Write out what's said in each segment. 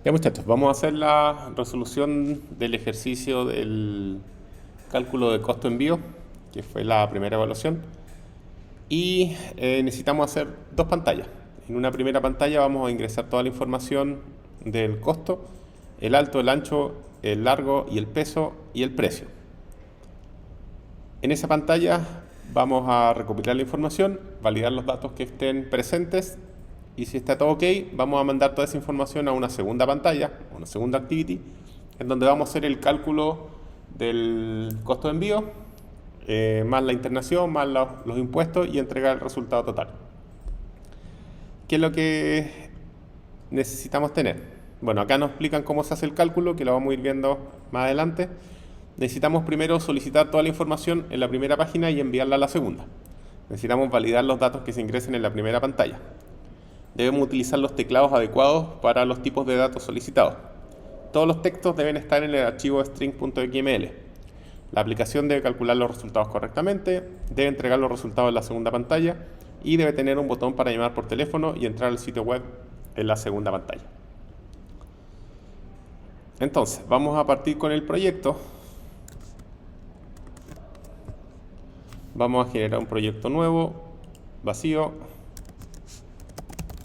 Ya muchachos, vamos a hacer la resolución del ejercicio del cálculo de costo envío, que fue la primera evaluación, y necesitamos hacer dos pantallas. En una primera pantalla vamos a ingresar toda la información del costo, el alto, el ancho, el largo y el peso y el precio. En esa pantalla vamos a recopilar la información, validar los datos que estén presentes y si está todo ok, vamos a mandar toda esa información a una segunda pantalla, una segunda activity, en donde vamos a hacer el cálculo del costo de envío, más la internación, más los impuestos y entregar el resultado total. ¿Qué es lo que necesitamos tener? Bueno, acá nos explican cómo se hace el cálculo, que lo vamos a ir viendo más adelante. Necesitamos primero solicitar toda la información en la primera página y enviarla a la segunda. Necesitamos validar los datos que se ingresen en la primera pantalla. Debemos utilizar los teclados adecuados para los tipos de datos solicitados. Todos los textos deben estar en el archivo string.xml. La aplicación debe calcular los resultados correctamente, debe entregar los resultados en la segunda pantalla y debe tener un botón para llamar por teléfono y entrar al sitio web en la segunda pantalla. Entonces, vamos a partir con el proyecto. Vamos a generar un proyecto nuevo, vacío,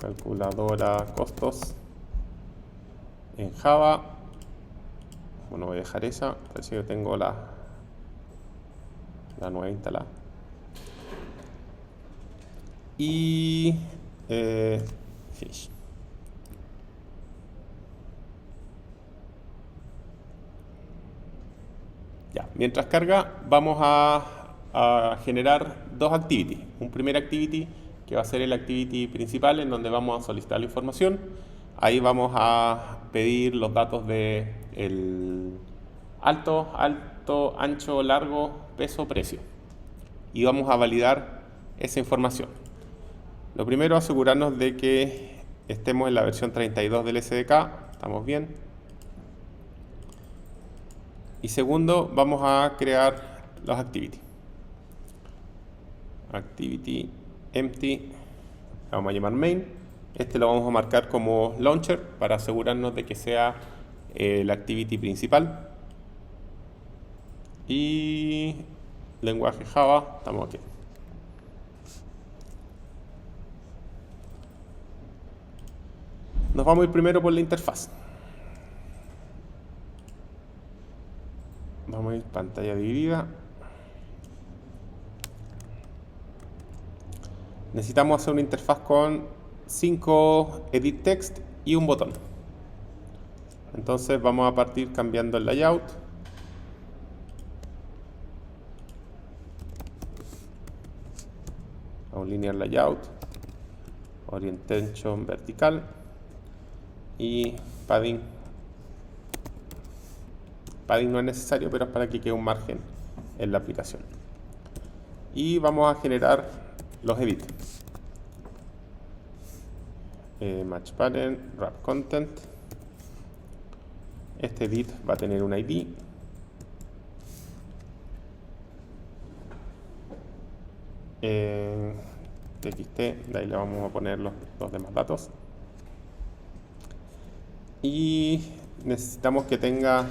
calculadora costos en Java. Bueno, voy a dejar esa, parece que tengo la nueva instalada. Y finish. Ya, mientras carga, vamos a generar dos activities. Un primer activity que va a ser el activity principal en donde vamos a solicitar la información. Ahí vamos a pedir los datos de el alto, ancho, largo, peso, precio. Y vamos a validar esa información. Lo primero, asegurarnos de que estemos en la versión 32 del SDK. Estamos bien. Y segundo, vamos a crear los activities. Activity empty, la vamos a llamar main. Este lo vamos a marcar como launcher para asegurarnos de que sea la activity principal. Y lenguaje Java, estamos aquí. Nos vamos a ir primero por la interfaz. Vamos a ir pantalla dividida. Necesitamos hacer una interfaz con 5 edit text y un botón. Entonces vamos a partir cambiando el layout. A un linear layout. Orientation vertical. Y padding. Padding no es necesario, pero es para que quede un margen en la aplicación. Y vamos a generar los edits. Match parent, wrap content. Este edit va a tener un ID. TXT, de ahí le vamos a poner los demás datos. Y necesitamos que tenga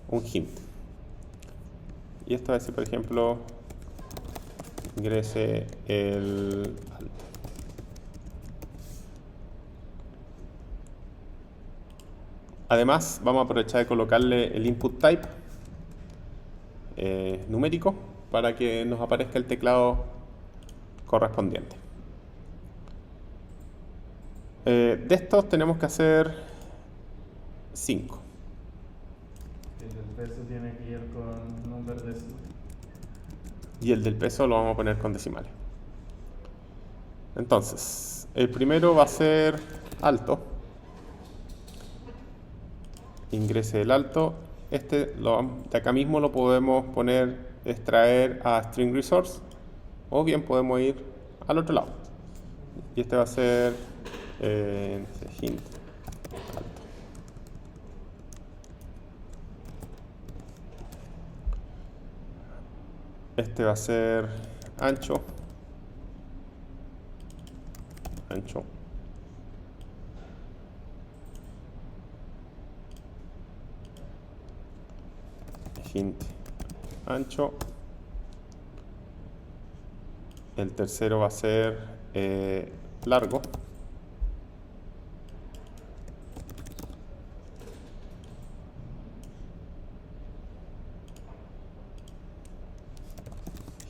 un hint. Y esto va a ser, por ejemplo, ingrese el alto. Además, vamos a aprovechar de colocarle el input type numérico para que nos aparezca el teclado correspondiente. De estos tenemos que hacer 5. El del peso tiene que ir con number decimal. Y el del peso lo vamos a poner con decimales. Entonces, el primero va a ser alto. Ingrese el alto. Este de acá mismo lo podemos poner, extraer a string resource, o bien podemos ir al otro lado. Y este va a ser hint alto. Este va a ser ancho. Ancho. hint ancho. El tercero va a ser largo.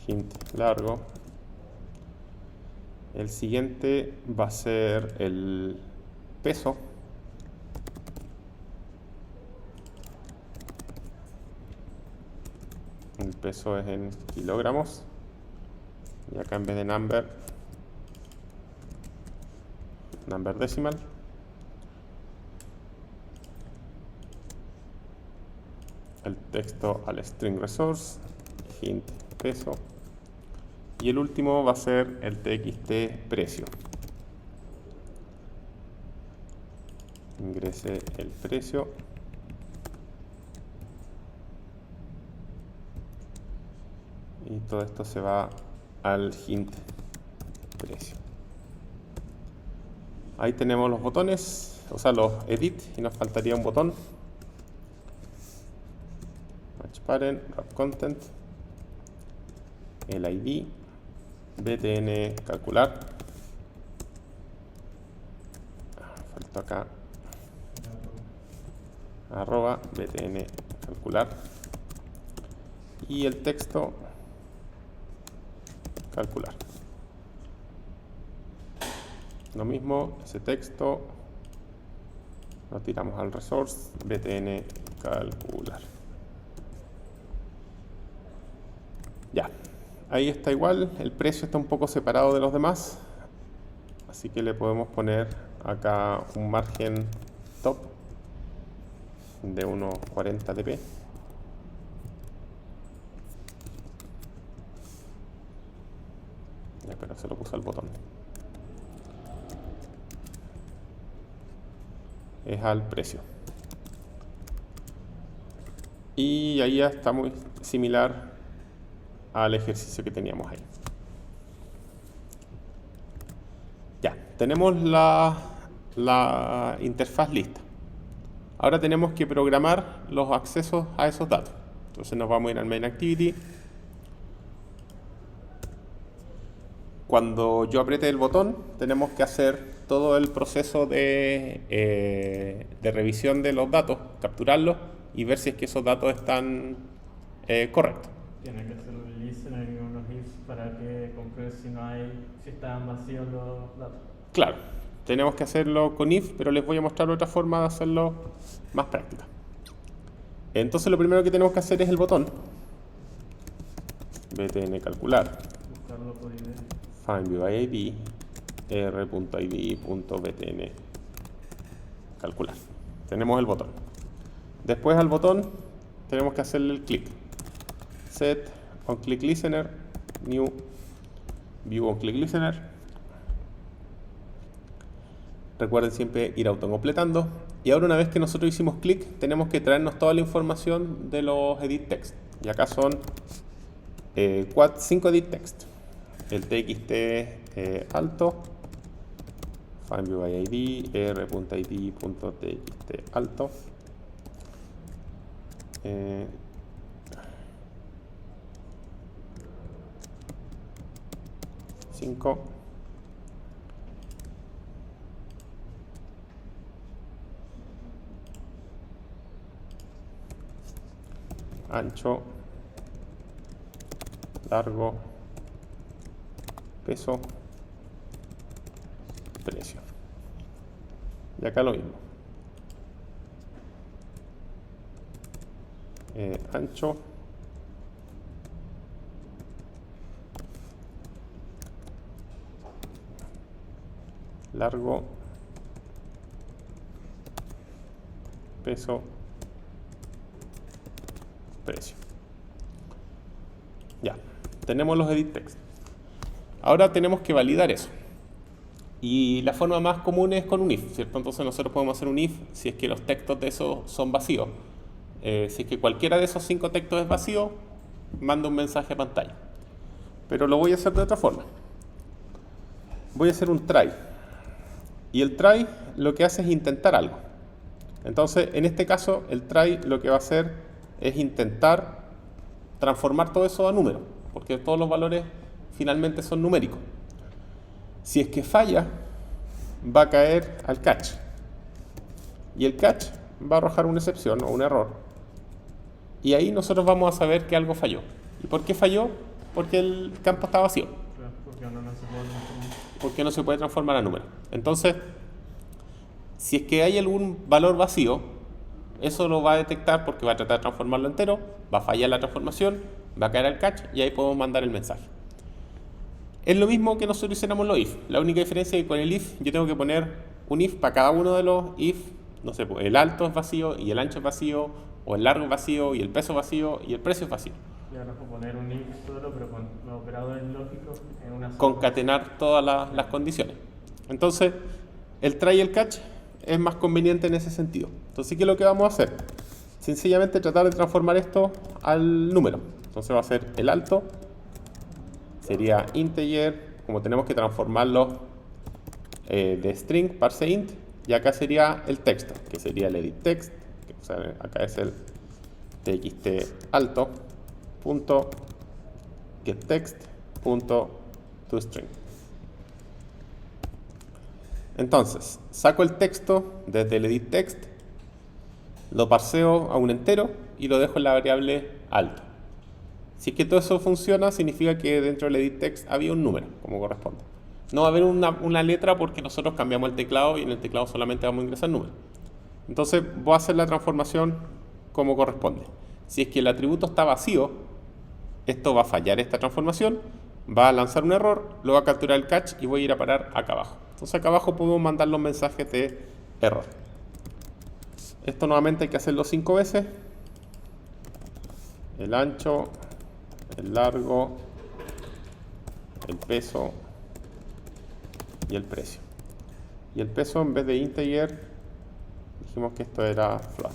Hint largo. El siguiente va a ser el peso. El peso es en kilogramos. Y acá en vez de number decimal. El texto al string resource, hint peso. Y el último va a ser el txt precio. Ingrese el precio. Y todo esto se va al hint precio. Ahí tenemos los botones, o sea, los edit, y nos faltaría un botón. Match parent, wrap content, el ID, btn calcular. Falta acá arroba btn calcular. Y el texto calcular. Lo mismo, ese texto lo tiramos al resource btn calcular. Ya, ahí está igual, el precio está un poco separado de los demás, así que le podemos poner acá un margen top de unos 40 dp. Ya, pero se lo puse al botón. Es al precio. Y ahí ya está muy similar al ejercicio que teníamos ahí. Ya, tenemos la interfaz lista. Ahora tenemos que programar los accesos a esos datos. Entonces nos vamos a ir al main activity. Cuando yo apriete el botón, tenemos que hacer todo el proceso de revisión de los datos, capturarlos y ver si es que esos datos están correctos. Tiene que hacer un listener y unos ifs para que compruebe si están vacíos los datos. Claro, tenemos que hacerlo con if, pero les voy a mostrar otra forma de hacerlo más práctica. Entonces lo primero que tenemos que hacer es el botón btn calcular, Buscarlo por ID. find by id, r.id.btn calcular. Tenemos el botón. Después al botón tenemos que hacerle el clic. Set on click listener, new view on click listener. Recuerden siempre ir autocompletando. Y ahora una vez que nosotros hicimos clic, tenemos que traernos toda la información de los edit text. Y acá son 5 edit text. El txt alto, find by id, r.id.txt alto, cinco, ancho, largo, peso, precio. Y acá lo mismo. Ancho, largo, peso, precio. Ya, tenemos los edit text. Ahora tenemos que validar eso. Y la forma más común es con un if, ¿cierto? Entonces nosotros podemos hacer un if si es que los textos de esos son vacíos. Si es que cualquiera de esos 5 textos es vacío, manda un mensaje a pantalla. Pero lo voy a hacer de otra forma. Voy a hacer un try. Y el try lo que hace es intentar algo. Entonces, en este caso, el try lo que va a hacer es intentar transformar todo eso a números, porque todos los valores finalmente son numéricos. Si es que falla, va a caer al catch. Y el catch va a arrojar una excepción o un error. Y ahí nosotros vamos a saber que algo falló. ¿Y por qué falló? Porque el campo está vacío. Claro, porque no se puede transformar. Porque no se puede transformar a número. Entonces, si es que hay algún valor vacío, eso lo va a detectar porque va a tratar de transformarlo entero, va a fallar la transformación, va a caer al catch y ahí podemos mandar el mensaje. Es lo mismo que nosotros hiciéramos los if. La única diferencia es que con el if yo tengo que poner un if para cada uno de los if. No sé, pues el alto es vacío y el ancho es vacío, o el largo es vacío y el peso es vacío y el precio es vacío. Y ahora puedo poner un if solo, pero con los operadores lógicos en una sola. Concatenar todas las condiciones. Entonces, el try y el catch es más conveniente en ese sentido. Entonces, ¿qué es lo que vamos a hacer? Sencillamente tratar de transformar esto al número. Entonces va a ser el alto, sería integer, como tenemos que transformarlo de string, parse int, y acá sería el texto, que sería el edit text, o sea, acá es el txt alto, punto getText, punto toString. Entonces, saco el texto desde el edit text, lo parseo a un entero y lo dejo en la variable alto. Si es que todo eso funciona, significa que dentro del edit text había un número, como corresponde. No va a haber una letra porque nosotros cambiamos el teclado y en el teclado solamente vamos a ingresar números. Entonces voy a hacer la transformación como corresponde. Si es que el atributo está vacío, esto va a fallar esta transformación, va a lanzar un error, lo va a capturar el catch y voy a ir a parar acá abajo. Entonces acá abajo podemos mandar los mensajes de error. Esto nuevamente hay que hacerlo 5 veces. El ancho, el largo, el peso y el precio. Y el peso, en vez de integer, dijimos que esto era float.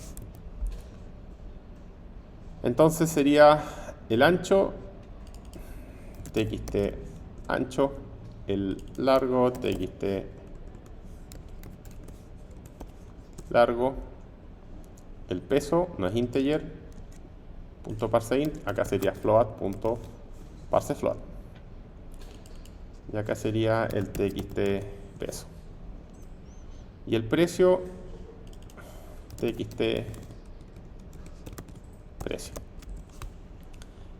Entonces sería el ancho, txt ancho, el largo, txt largo, el peso, no es integer, punto parseInt, acá sería float, punto parsefloat. Y acá sería el txt peso. Y el precio, txt precio.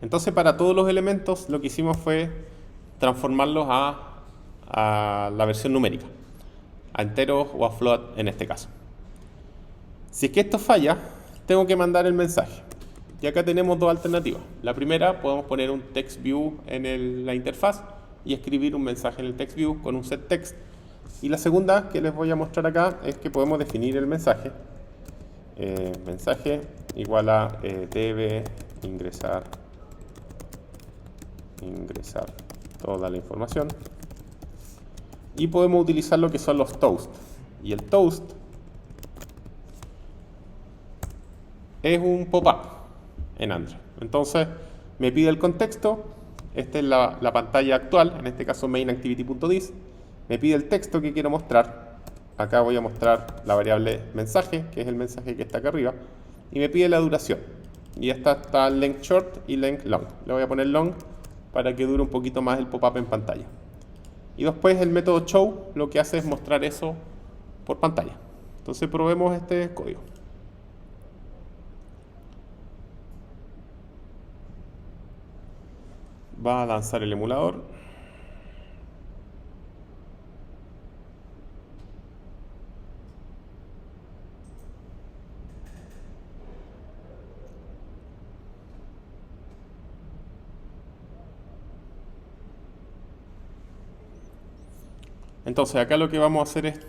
Entonces, para todos los elementos, lo que hicimos fue transformarlos a la versión numérica, a enteros o a float en este caso. Si es que esto falla, tengo que mandar el mensaje. Y acá tenemos dos alternativas. La primera, podemos poner un text view en la interfaz y escribir un mensaje en el text view con un set text. Y la segunda que les voy a mostrar acá es que podemos definir el mensaje. Mensaje igual a debe ingresar toda la información. Y podemos utilizar lo que son los toast. Y el toast es un pop-up en Android. Entonces me pide el contexto. Esta es la pantalla actual, en este caso mainActivity.dis. Me pide el texto que quiero mostrar. Acá voy a mostrar la variable mensaje, que es el mensaje que está acá arriba. Y me pide la duración. Y esta está length short y length long. Le voy a poner long para que dure un poquito más el pop-up en pantalla. Y después el método show lo que hace es mostrar eso por pantalla. Entonces probemos este código. Va a lanzar el emulador. Entonces acá lo que vamos a hacer es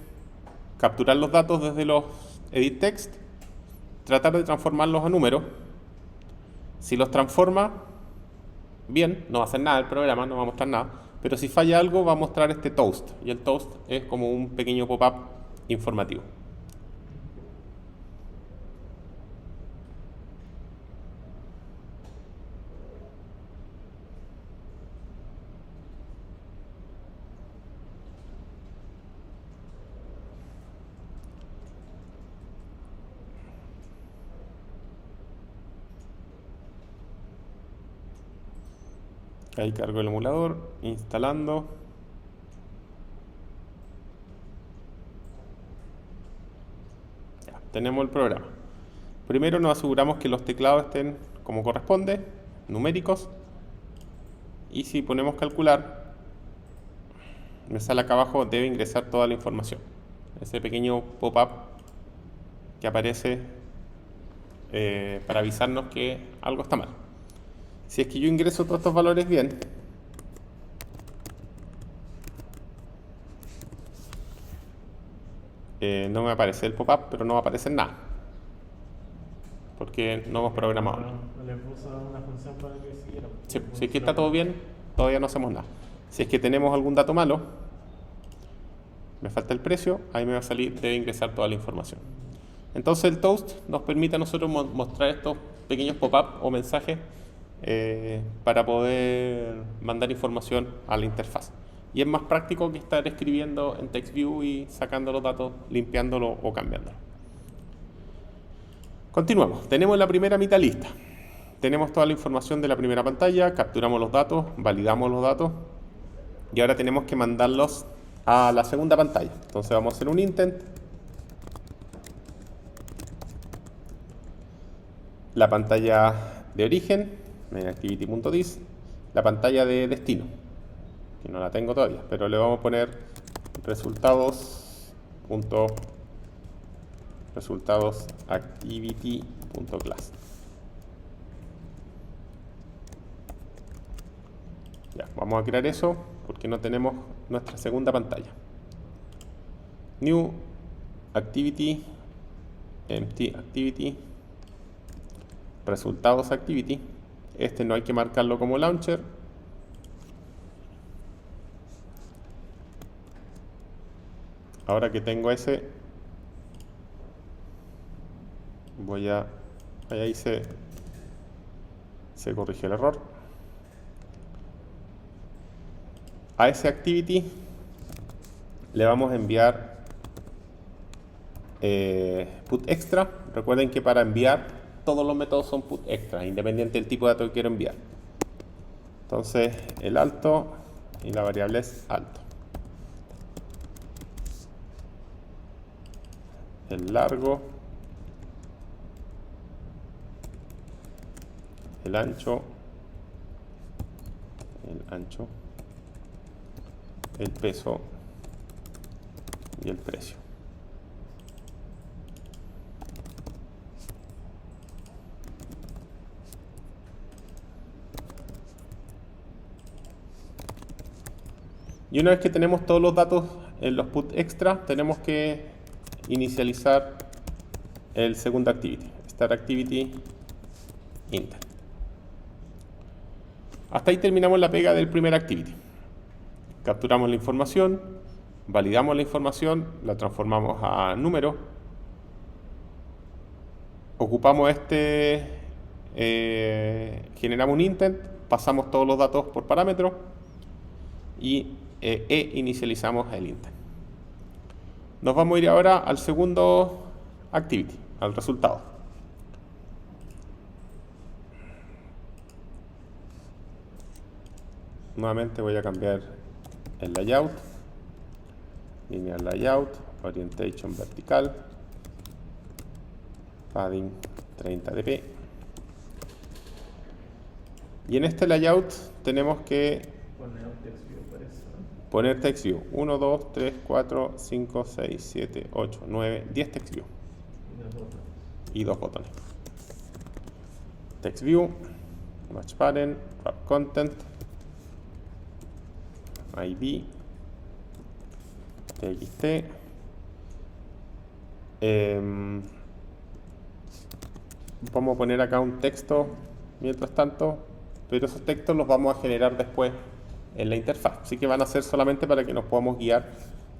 capturar los datos desde los edit text, tratar de transformarlos a números. Si los transforma, bien, no va a hacer nada el programa, no va a mostrar nada. Pero si falla algo, va a mostrar este toast. Y el toast es como un pequeño pop-up informativo. Ahí cargo el emulador, instalando. Ya, tenemos el programa. Primero nos aseguramos que los teclados estén como corresponde, numéricos. Y si ponemos calcular, me sale acá abajo, debe ingresar toda la información. Ese pequeño pop-up que aparece para avisarnos que algo está mal. Si es que yo ingreso todos estos valores bien, no me aparece el pop-up, pero no va a aparecer nada, porque no hemos programado nada. No le puso una función para que siguiera. Si es que está todo bien, todavía no hacemos nada. Si es que tenemos algún dato malo, me falta el precio, ahí me va a salir, debe ingresar toda la información. Entonces el Toast nos permite a nosotros mostrar estos pequeños pop-up o mensajes para poder mandar información a la interfaz. Y es más práctico que estar escribiendo en TextView y sacando los datos, limpiándolo o cambiándolo. Continuamos. Tenemos la primera mitad lista. Tenemos toda la información de la primera pantalla, capturamos los datos, validamos los datos y ahora tenemos que mandarlos a la segunda pantalla. Entonces vamos a hacer un intent. La pantalla de origen, en activity.dis, la pantalla de destino, que no la tengo todavía, pero le vamos a poner resultados activity.class. Ya, vamos a crear eso porque no tenemos nuestra segunda pantalla. New activity, empty activity, resultados activity. Este no hay que marcarlo como launcher. Ahora que tengo ese, ahí se corrigió el error. A ese activity le vamos a enviar put extra. Recuerden que para enviar todos los métodos son put extra, independiente del tipo de dato que quiero enviar. Entonces el alto y la variable es alto. El largo, el ancho, el peso y el precio. Y una vez que tenemos todos los datos en los put extra, tenemos que inicializar el segundo activity, start activity intent. Hasta ahí terminamos la pega del primer activity. Capturamos la información, validamos la información, la transformamos a número, ocupamos generamos un intent, pasamos todos los datos por parámetro y inicializamos el intent. Nos vamos a ir ahora al segundo activity, al resultado. Nuevamente voy a cambiar el layout, linear layout, orientation vertical, padding 30 dp. Y en este layout tenemos que poner text view. 1, 2, 3, 4, 5, 6, 7, 8, 9, 10 text view. Y dos botones. Text view, match parent, wrap content, ID, txt. Vamos a poner acá un texto mientras tanto, pero esos textos los vamos a generar después en la interfaz, así que van a ser solamente para que nos podamos guiar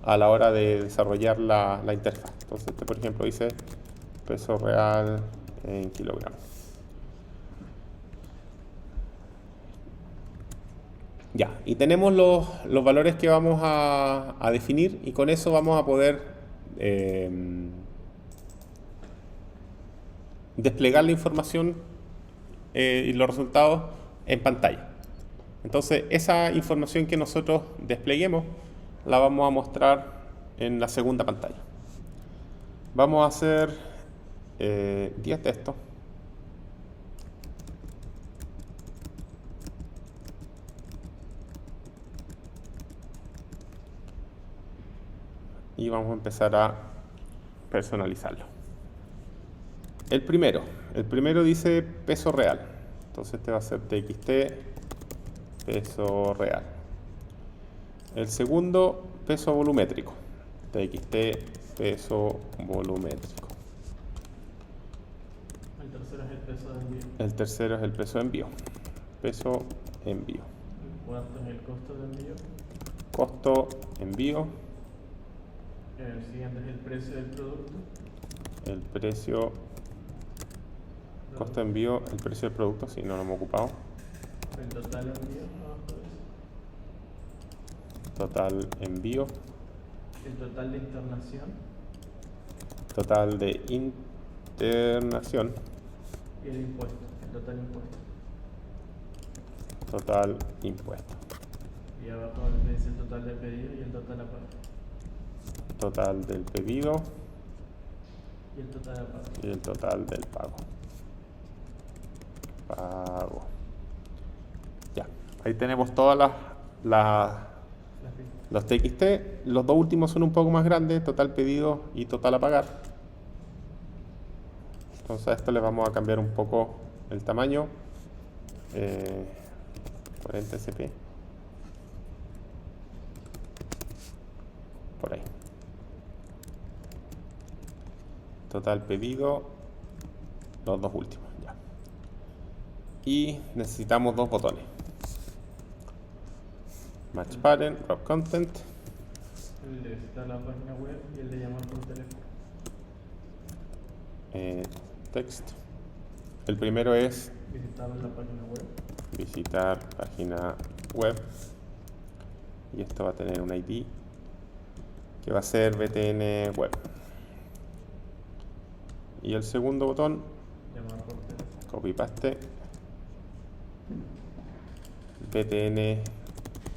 a la hora de desarrollar la interfaz. Entonces este, por ejemplo, dice peso real en kilogramos. Ya, y tenemos los valores que vamos a definir, y con eso vamos a poder desplegar la información y los resultados en pantalla. Entonces, esa información que nosotros despleguemos la vamos a mostrar en la segunda pantalla. Vamos a hacer 10 de estos. Y vamos a empezar a personalizarlo. El primero dice peso real. Entonces este va a ser TXT peso real. El segundo, peso volumétrico. TXT peso volumétrico. El tercero es el peso de envío. El tercero es el peso de envío. Peso envío. El cuarto es el costo de envío. Costo envío. El siguiente es el precio del producto. El precio. Costo de envío, el precio del producto, si no lo hemos ocupado. El total envío abajo de eso. Total envío. El total de internación. Total de internación. Y el impuesto, el total impuesto. Total impuesto. Y abajo dice el total de pedido y el total a pagar. Total del pedido Y el total a pagar. y el total del pago. Pago. Ya, ahí tenemos todas los TXT. Los dos últimos son un poco más grandes, total pedido y total a pagar. Entonces a esto le vamos a cambiar un poco el tamaño. 40 SP. Por ahí. Total pedido. Los dos últimos, ya. Y necesitamos dos botones. Match Parent, Wrap Content. El de visitar la página web y el de llamar por teléfono. Text. El primero es Visitar la página web. visitar página web. Y esto va a tener un ID que va a ser BTN web. Y el segundo botón, Llamar por teléfono. copy paste, BTN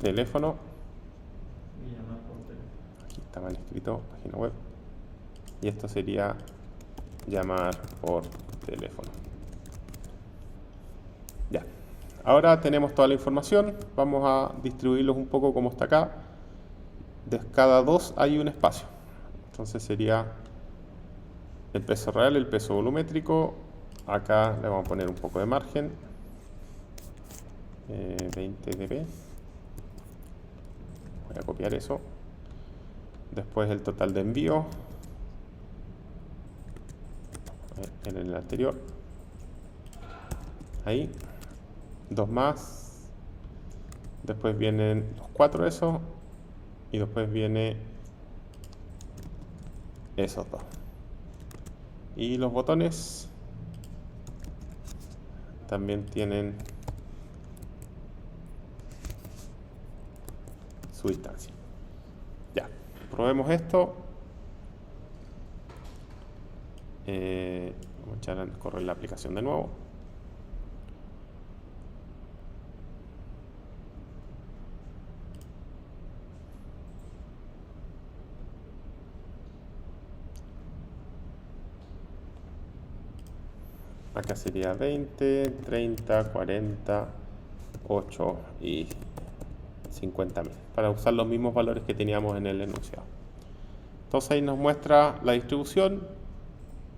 teléfono. Y llamar por teléfono. Aquí está mal escrito, página web. Y esto sería llamar por teléfono. Ya. Ahora tenemos toda la información. Vamos a distribuirlos un poco como está acá. De cada dos hay un espacio. Entonces sería el peso real, el peso volumétrico. Acá le vamos a poner un poco de margen. 20 dB. Voy a copiar eso. Después el total de envío. En el anterior. Ahí. Dos más. Después vienen los cuatro esos. Y después viene esos dos. Y los botones también tienen su distancia. Ya, probemos esto. Vamos a echar a correr la aplicación de nuevo. Acá sería 20, 30, 40, 8 y 50.000 para usar los mismos valores que teníamos en el enunciado. Entonces ahí nos muestra la distribución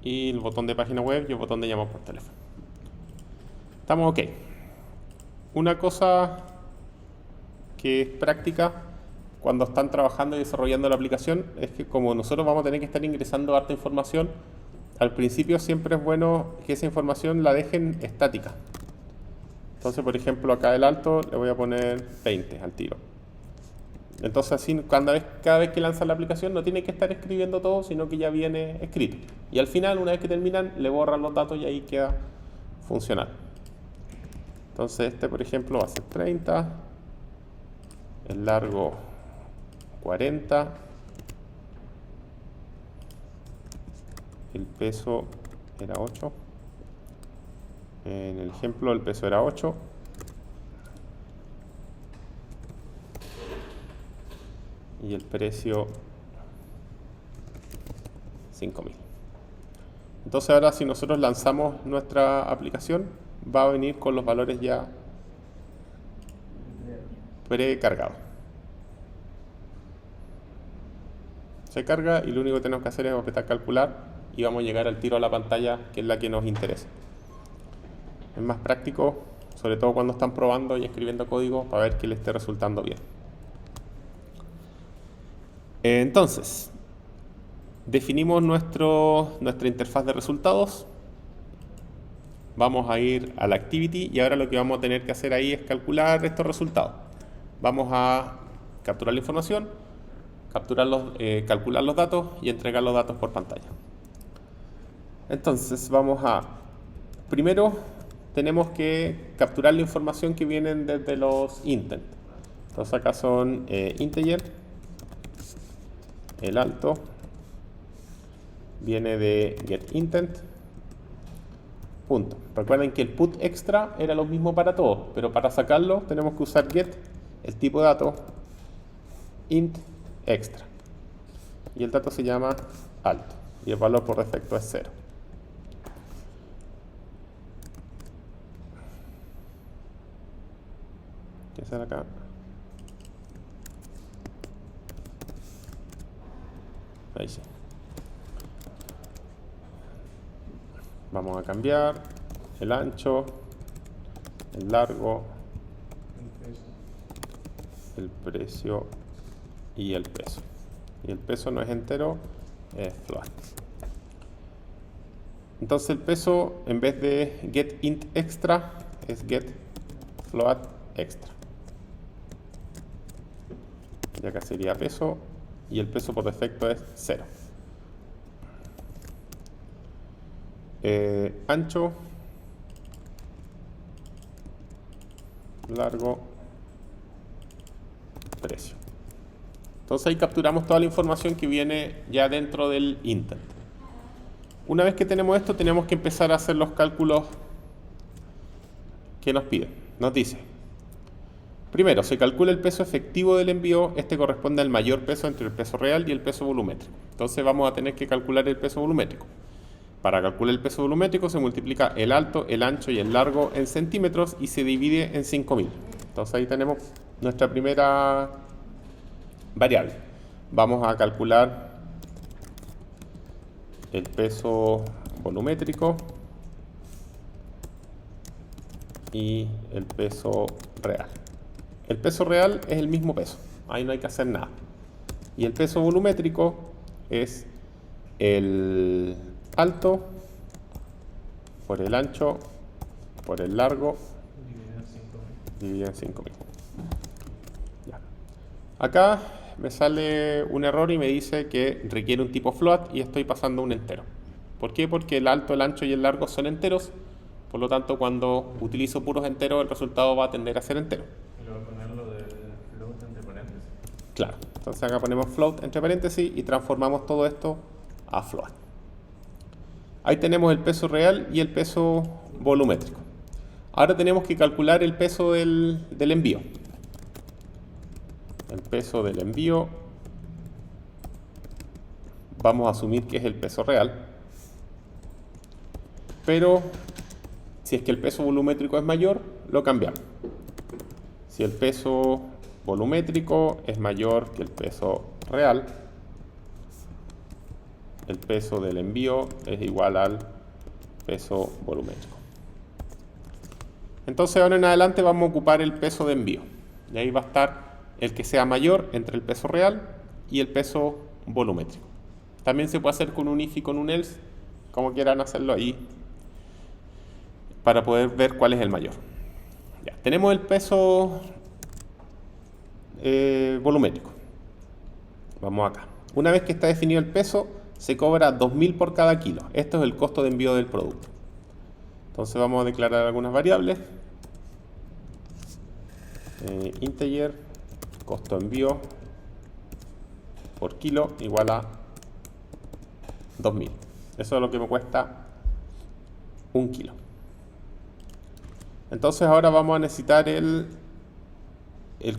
y el botón de página web y el botón de llamar por teléfono. Estamos ok. Una cosa que es práctica cuando están trabajando y desarrollando la aplicación es que como nosotros vamos a tener que estar ingresando harta información, al principio siempre es bueno que esa información la dejen estática. Entonces, por ejemplo, acá el alto le voy a poner 20 al tiro. Entonces así cada vez que lanzan la aplicación no tiene que estar escribiendo todo, sino que ya viene escrito. Y al final, una vez que terminan, le borran los datos y ahí queda funcional. Entonces este, por ejemplo, va a ser 30. El largo 40. El peso era 8. En el ejemplo el peso era 8. y el precio 5.000. Entonces ahora si nosotros lanzamos nuestra aplicación, va a venir con los valores ya precargados. Se carga y lo único que tenemos que hacer es apretar calcular y vamos a llegar al tiro a la pantalla, que es la que nos interesa. Es más práctico, sobre todo cuando están probando y escribiendo código, para ver que le esté resultando bien. Entonces, definimos nuestra interfaz de resultados. Vamos a ir a la activity y ahora lo que vamos a tener que hacer ahí es calcular estos resultados. Vamos a capturar la información, calcular los datos y entregar los datos por pantalla. Entonces primero tenemos que capturar la información que vienen desde los intent. Entonces acá son integer, el alto viene de getIntent. Punto. Recuerden que el put extra era lo mismo para todos, pero para sacarlo tenemos que usar get, el tipo de dato, int extra. Y el dato se llama alto. Y el valor por defecto es 0. ¿Qué hacer acá? Ahí sí. Vamos a cambiar el ancho, el largo, el precio y el peso. Y el peso no es entero, es float. Entonces el peso, en vez de get int extra, es get float extra. Y acá sería peso, y el peso por defecto es 0. Ancho, largo, precio. Entonces ahí capturamos toda la información que viene ya dentro del intent. Una vez que tenemos esto, tenemos que empezar a hacer los cálculos que nos piden. Nos dice, primero, se calcula el peso efectivo del envío. Este corresponde al mayor peso entre el peso real y el peso volumétrico. Entonces vamos a tener que calcular el peso volumétrico. Para calcular el peso volumétrico se multiplica el alto, el ancho y el largo en centímetros y se divide en 5.000. Entonces ahí tenemos nuestra primera variable. Vamos a calcular el peso volumétrico y el peso real. El peso real es el mismo peso, ahí no hay que hacer nada. Y el peso volumétrico es el alto por el ancho por el largo dividido en 5.000. Ya. Acá me sale un error y me dice que requiere un tipo float y estoy pasando un entero. ¿Por qué? Porque el alto, el ancho y el largo son enteros, por lo tanto cuando utilizo puros enteros el resultado va a tender a ser entero. ¿Y luego ponerlo de float entre paréntesis? Claro, entonces acá ponemos float entre paréntesis y transformamos todo esto a float. Ahí tenemos el peso real y el peso volumétrico. Ahora tenemos que calcular el peso del envío. El peso del envío, vamos a asumir que es el peso real, pero si es que el peso volumétrico es mayor, lo cambiamos. Si el peso volumétrico es mayor que el peso real, el peso del envío es igual al peso volumétrico. Entonces ahora en adelante vamos a ocupar el peso de envío. Y ahí va a estar el que sea mayor entre el peso real y el peso volumétrico. También se puede hacer con un if y con un else, como quieran hacerlo ahí, para poder ver cuál es el mayor. Ya, tenemos el peso volumétrico. Vamos acá. Una vez que está definido el peso, se cobra 2.000 por cada kilo. Esto es el costo de envío del producto. Entonces vamos a declarar algunas variables. Integer, costo de envío por kilo igual a 2.000. Eso es lo que me cuesta un kilo. Entonces ahora vamos a necesitar el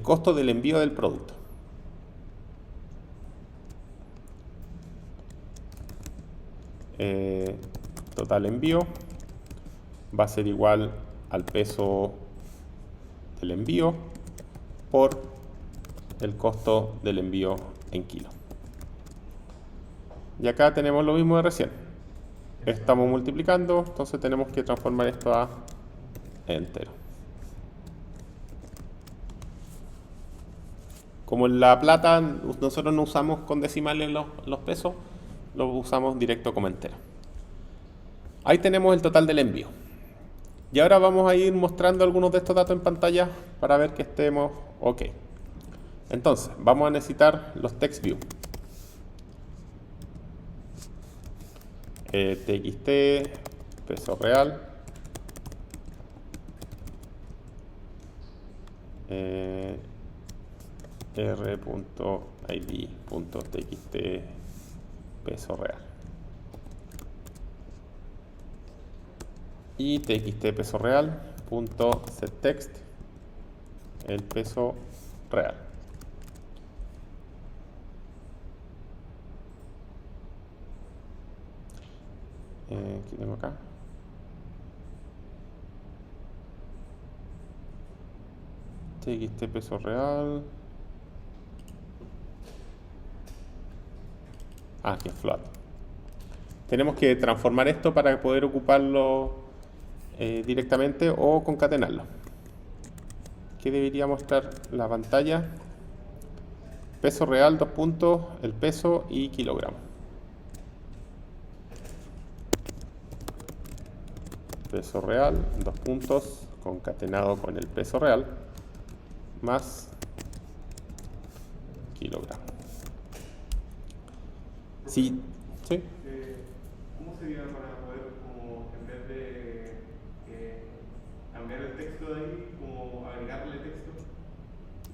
costo del envío del producto. total envío va a ser igual al peso del envío por el costo del envío en kilo. Y acá tenemos lo mismo de recién. Estamos multiplicando, entonces tenemos que transformar esto a entero. Como en la plata nosotros no usamos con decimales los pesos, los usamos directo como entero. Ahí tenemos el total del envío. Y ahora vamos a ir mostrando algunos de estos datos en pantalla para ver que estemos ok. Entonces, vamos a necesitar los text view. TXT, peso real. r.id.txt peso real. Y txt peso real punto setText el peso real. ¿Qué tengo acá? TXT peso real. Que es float. Tenemos que transformar esto para poder ocuparlo directamente o concatenarlo. ¿Qué debería mostrar la pantalla? Peso real, 2 puntos, el peso y kilogramo. Peso real, 2 puntos, concatenado con el peso real, más kilogramo. Sí, sí. ¿Cómo sería para poder, como en vez de cambiar el texto de ahí, como agregarle texto?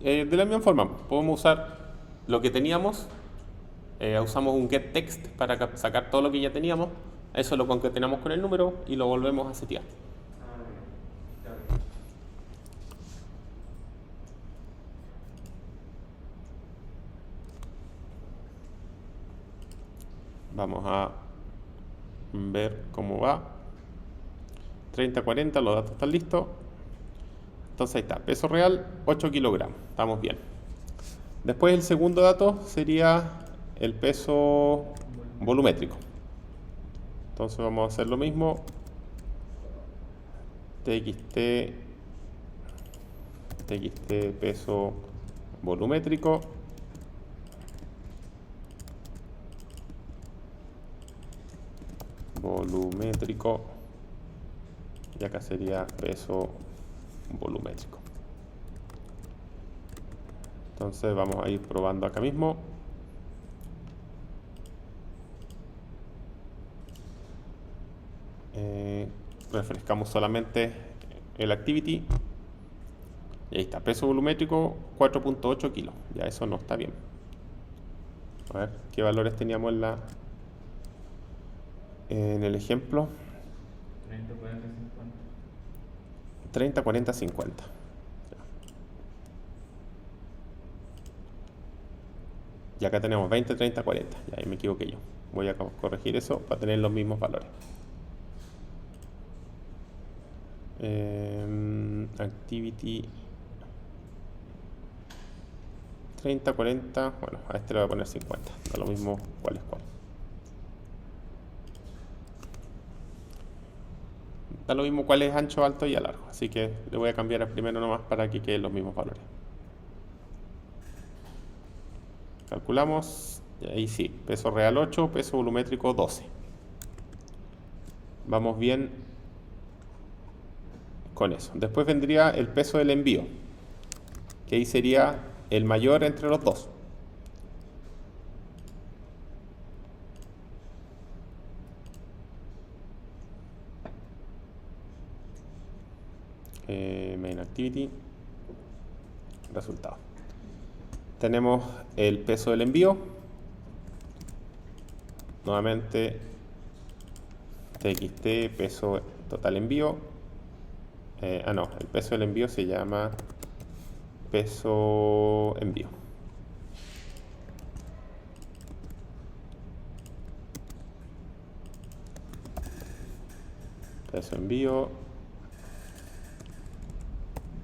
De la misma forma, podemos usar lo que teníamos, usamos un getText para sacar todo lo que ya teníamos, eso lo concatenamos con el número y lo volvemos a setear. Bien. Vamos a ver cómo va. 30-40, los datos están listos. Entonces ahí está, peso real 8 kilogramos, estamos bien. Después el segundo dato sería el peso volumétrico. Entonces vamos a hacer lo mismo. TXT peso volumétrico. Y acá sería peso volumétrico. Entonces vamos a ir probando acá mismo. Refrescamos solamente el activity y ahí está, peso volumétrico 4.8 kilos. Ya eso no está bien. A ver qué valores teníamos en el ejemplo. 30, 40, 50. 30, 40, 50. Y acá tenemos 20, 30, 40. Ya ahí me equivoqué yo. Voy a corregir eso para tener los mismos valores. Activity 30, 40. Bueno, a este le voy a poner 50. Da lo mismo cuál es cuál. Da lo mismo cuál es ancho, alto y a largo. Así que le voy a cambiar al primero nomás para que queden los mismos valores. Calculamos. Y ahí sí, peso real 8, peso volumétrico 12. Vamos bien con eso. Después vendría el peso del envío, que ahí sería el mayor entre los dos. Main activity, resultado. Tenemos el peso del envío. Nuevamente TXT peso total envío. No, el peso del envío se llama peso envío. Peso envío.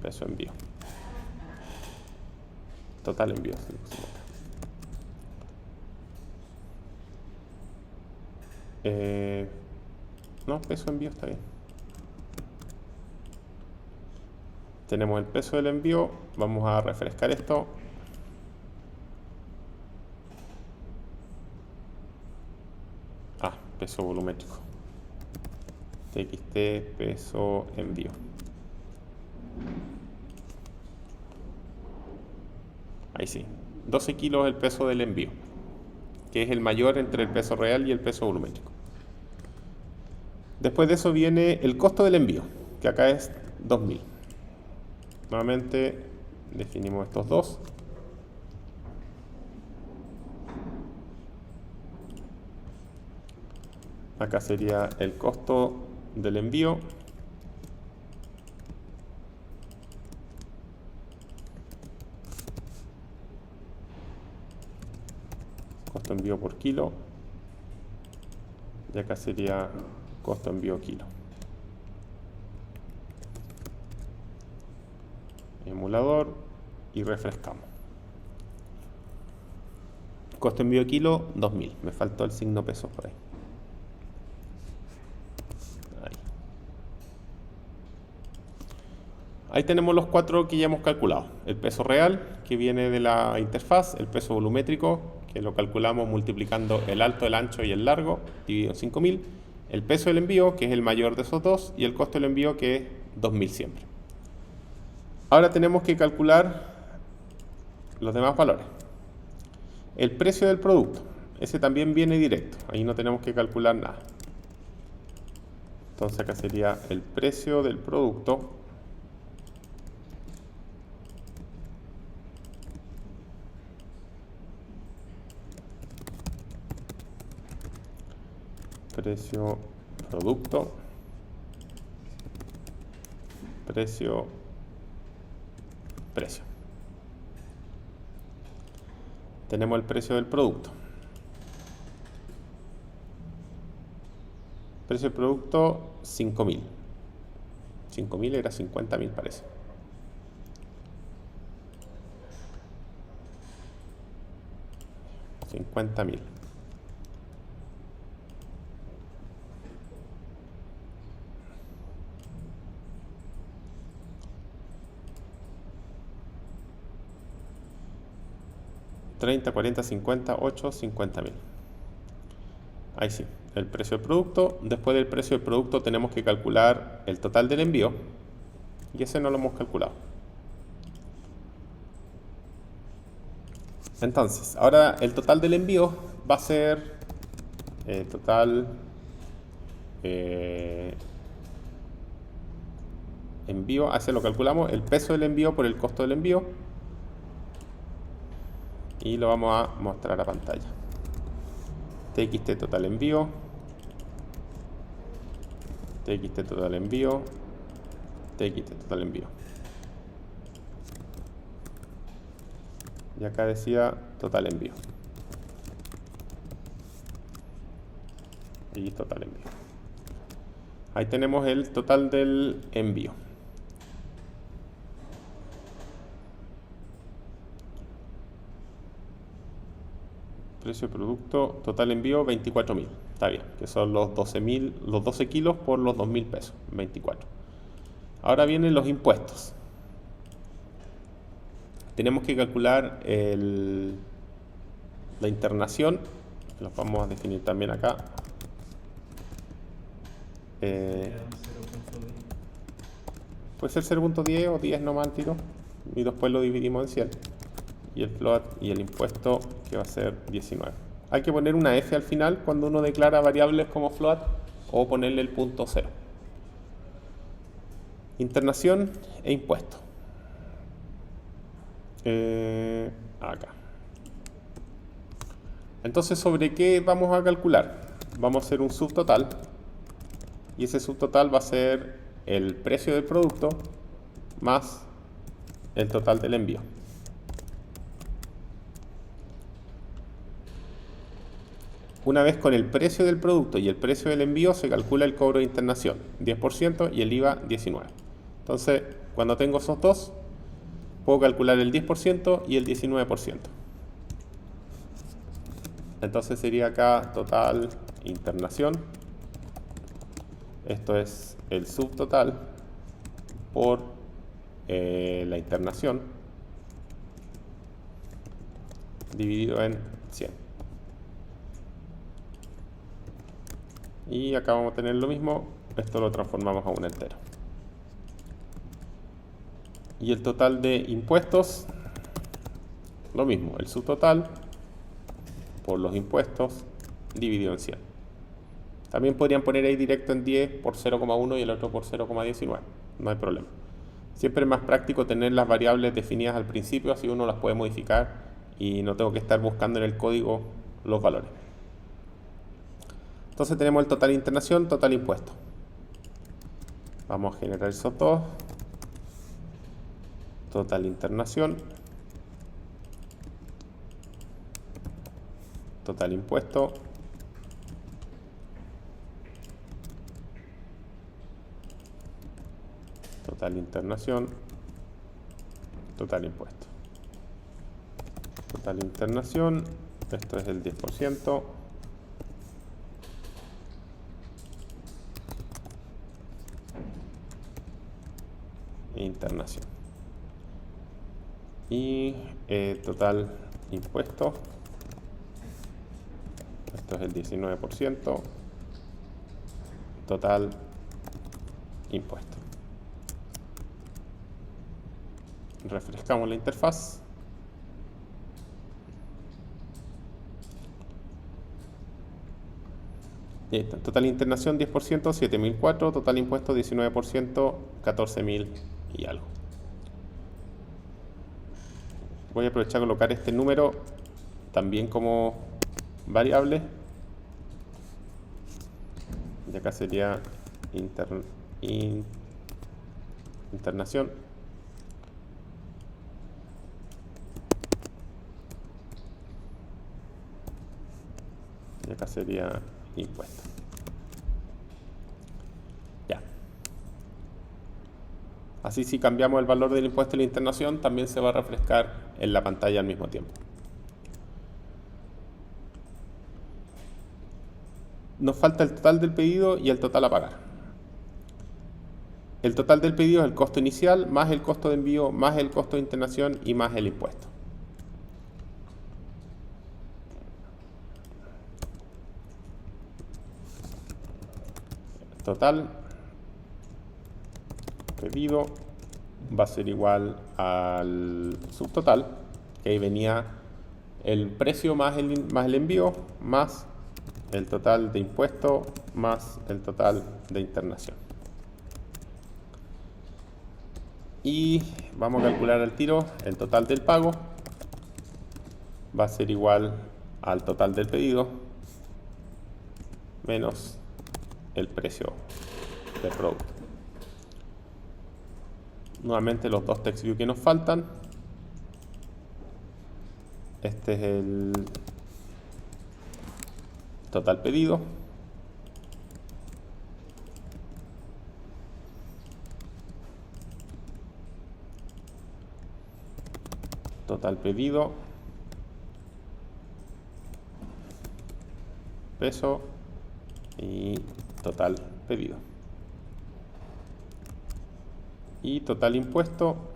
Peso envío. Total envío. No, peso envío está bien. Tenemos el peso del envío. Vamos a refrescar esto. Peso volumétrico. TXT peso envío. Ahí sí. 12 kilos el peso del envío, que es el mayor entre el peso real y el peso volumétrico. Después de eso viene el costo del envío, que acá es 2000. Nuevamente definimos estos dos. Acá sería el costo del envío. Costo envío por kilo. Y acá sería costo envío kilo. Emulador y refrescamos. Costo envío kilo 2000. Me faltó el signo pesos por ahí. Ahí tenemos los cuatro que ya hemos calculado. El peso real, que viene de la interfaz, el peso volumétrico, que lo calculamos multiplicando el alto, el ancho y el largo, dividido en 5000. El peso del envío, que es el mayor de esos dos, y el costo del envío, que es 2000 siempre. Ahora tenemos que calcular los demás valores. El precio del producto, ese también viene directo, ahí no tenemos que calcular nada. Entonces acá sería el precio del producto. Precio producto, precio. Tenemos el precio del producto. Precio del producto 5000. 5000 era 50.000 parece. $50.000. $30, 40, 50, 8, 50.000. Ahí sí, el precio del producto. Después del precio del producto tenemos que calcular el total del envío. Y ese no lo hemos calculado. Entonces, ahora el total del envío va a ser total envío. Así lo calculamos, el peso del envío por el costo del envío. Y lo vamos a mostrar a pantalla. TXT total envío. TXT total envío. TXT total envío. Y acá decía total envío. Y total envío. Ahí tenemos el total del envío. Precio de producto, total envío 24.000. Está bien, que son los 12.000, los 12 kilos por los 2.000 pesos, 24. Ahora vienen los impuestos. Tenemos que calcular la internación, los vamos a definir también acá. Puede ser 0.10 o 10 nomás al tiro, y después lo dividimos en 100. Y el float y el impuesto, que va a ser 19. Hay que poner una F al final cuando uno declara variables como float, o ponerle el punto 0. Internación e impuesto. Acá. Entonces, ¿sobre qué vamos a calcular? Vamos a hacer un subtotal. Y ese subtotal va a ser el precio del producto más el total del envío. Una vez con el precio del producto y el precio del envío se calcula el cobro de internación, 10% y el IVA 19%. Entonces, cuando tengo esos dos, puedo calcular el 10% y el 19%. Entonces sería acá total internación. Esto es el subtotal por la internación dividido en 100. Y acá vamos a tener lo mismo, esto lo transformamos a un entero. Y el total de impuestos, lo mismo, el subtotal por los impuestos dividido en 100. También podrían poner ahí directo en 10 por 0,1 y el otro por 0,19, no hay problema. Siempre es más práctico tener las variables definidas al principio, así uno las puede modificar y no tengo que estar buscando en el código los valores. Entonces tenemos el total internación, total impuesto. Vamos a generar esos dos. Total internación. Total impuesto. Total internación. Total impuesto. Total internación. Esto es el 10%. Internación. Y total impuesto. Esto es el 19%. Total impuesto. Refrescamos la interfaz. Y ahí está. Total internación 10%, 7.004. Total impuesto 19%, 14.000 y algo. Voy a aprovechar a colocar este número también como variable. Y acá sería internación. Y acá sería impuesto. Ya. Así, si cambiamos el valor del impuesto y la internación, también se va a refrescar en la pantalla al mismo tiempo. Nos falta el total del pedido y el total a pagar. El total del pedido es el costo inicial, más el costo de envío, más el costo de internación y más el impuesto. Total pedido va a ser igual al subtotal, que ahí venía el precio más el envío, más el total de impuesto, más el total de internación. Y vamos a calcular al tiro el total del pago. Va a ser igual al total del pedido menos el precio del producto. Nuevamente los dos text view que nos faltan. Este es el total pedido. Total pedido. Peso y total pedido. Y total impuesto.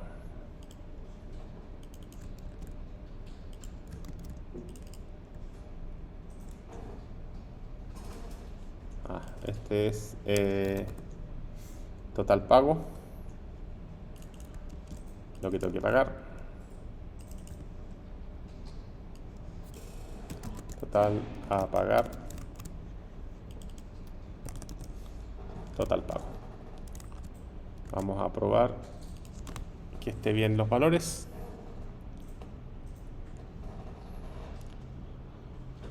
Este es total pago. Lo que tengo que pagar. Total a pagar. Total pago. Vamos a probar que esté bien los valores.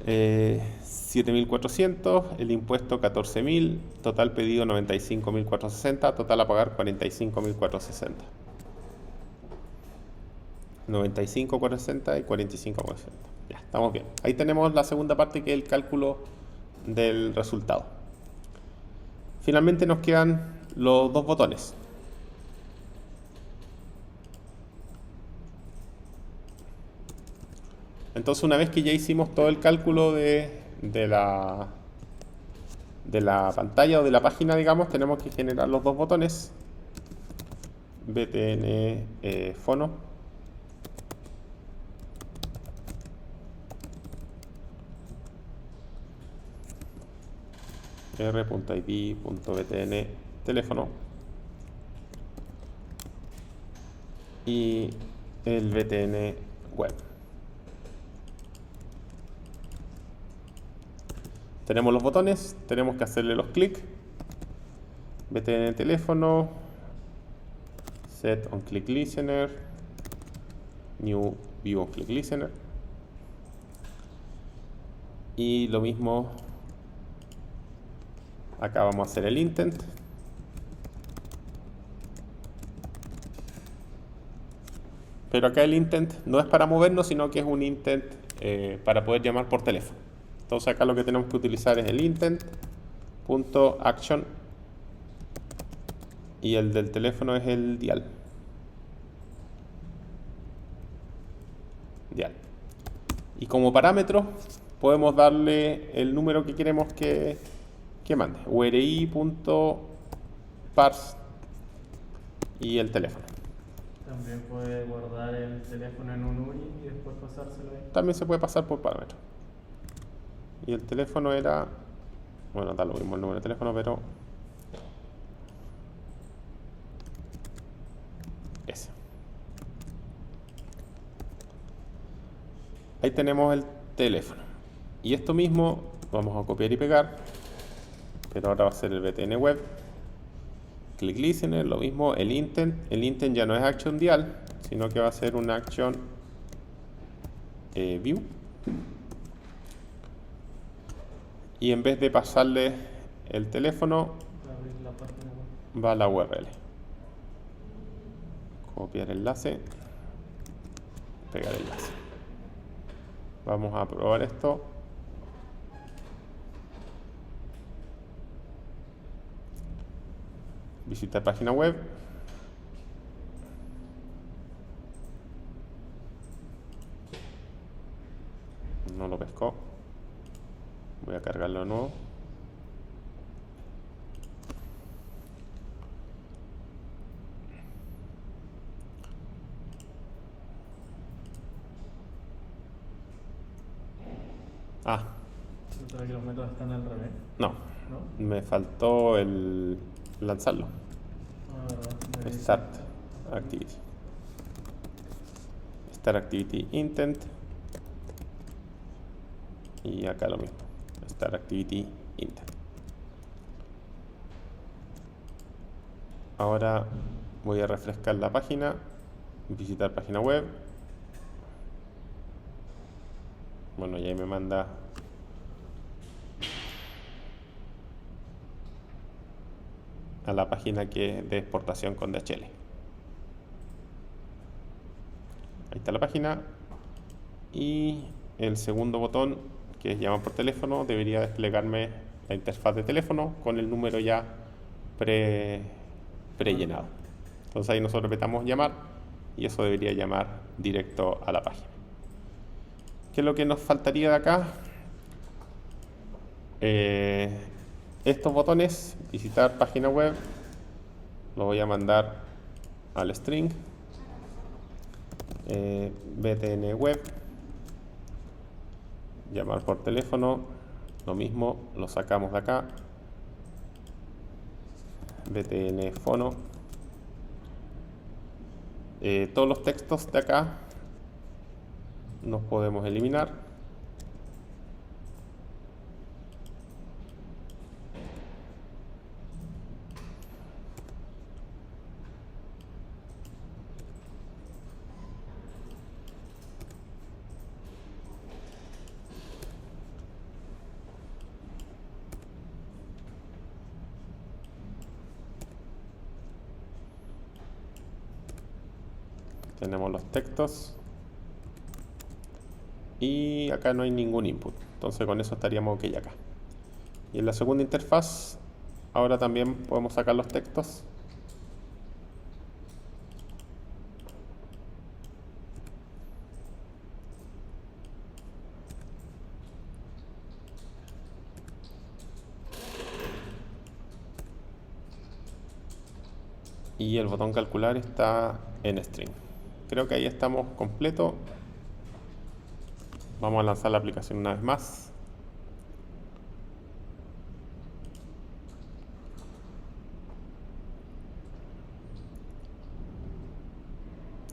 7.400, el impuesto 14.000, total pedido 95.460, total a pagar 45.460. 95,60 y 45,60. Ya, estamos bien. Ahí tenemos la segunda parte, que es el cálculo del resultado. Finalmente nos quedan los dos botones. Entonces, una vez que ya hicimos todo el cálculo de la pantalla o de la página, digamos, tenemos que generar los dos botones. btn fono r.id.btn teléfono y el btn web. Tenemos los botones, tenemos que hacerle los clics. btn teléfono, set on click listener, new view on click listener. Y lo mismo, acá vamos a hacer el intent. Pero acá el intent no es para movernos, sino que es un intent para poder llamar por teléfono. Entonces acá lo que tenemos que utilizar es el intent.action y el del teléfono es el dial. Y como parámetro podemos darle el número que queremos que mande, uri.parse y el teléfono. También puede guardar el teléfono en un URI y después pasárselo ahí. También se puede pasar por parámetro. Y el teléfono era, bueno, da lo mismo el número de teléfono, pero ese. Ahí tenemos el teléfono. Y esto mismo vamos a copiar y pegar, pero ahora va a ser el btn web. Click listener, lo mismo, el intent. El intent ya no es action dial, sino que va a ser una action view. Y en vez de pasarle el teléfono, Abrir la página web. va a la URL. Copiar enlace, pegar enlace. Vamos a probar esto. Visitar página web. No lo pescó. Voy a cargarlo de nuevo. Ah, ¿No sabe que los métodos están al revés? no. ¿No? Me faltó el lanzarlo. Ah, verdad. Me dice- Start activity. Start activity intent. Y acá lo mismo. Start activity intent. Ahora voy a refrescar la página. Visitar página web. Bueno, ya ahí me manda a la página que es de exportación con DHL. Ahí está la página. Y el segundo botón, que es llamar por teléfono, debería desplegarme la interfaz de teléfono con el número ya prellenado. Entonces ahí nosotros apretamos llamar y eso debería llamar directo a la página. ¿Qué es lo que nos faltaría de acá? Estos botones, visitar página web, lo voy a mandar al string btn web, llamar por teléfono, lo mismo, lo sacamos de acá, btn fono, todos los textos de acá los podemos eliminar. Tenemos los textos. Y acá no hay ningún input. Entonces con eso estaríamos ok acá. Y en la segunda interfaz, ahora también podemos sacar los textos. Y el botón calcular está en string. Creo que ahí estamos completo. Vamos a lanzar la aplicación una vez más.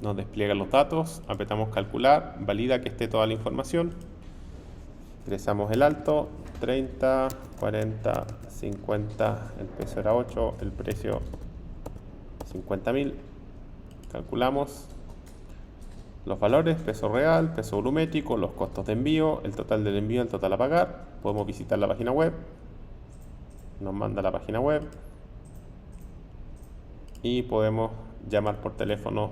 Nos despliega los datos, apretamos calcular, valida que esté toda la información. Ingresamos el alto, 30, 40, 50, el peso era 8, el precio 50.000. Calculamos los valores, peso real, peso volumétrico, los costos de envío, el total del envío, el total a pagar. Podemos visitar la página web. Nos manda a la página web. Y podemos llamar por teléfono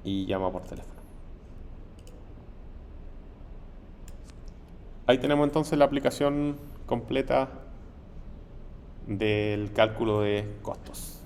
y llama por teléfono. Ahí tenemos entonces la aplicación completa del cálculo de costos.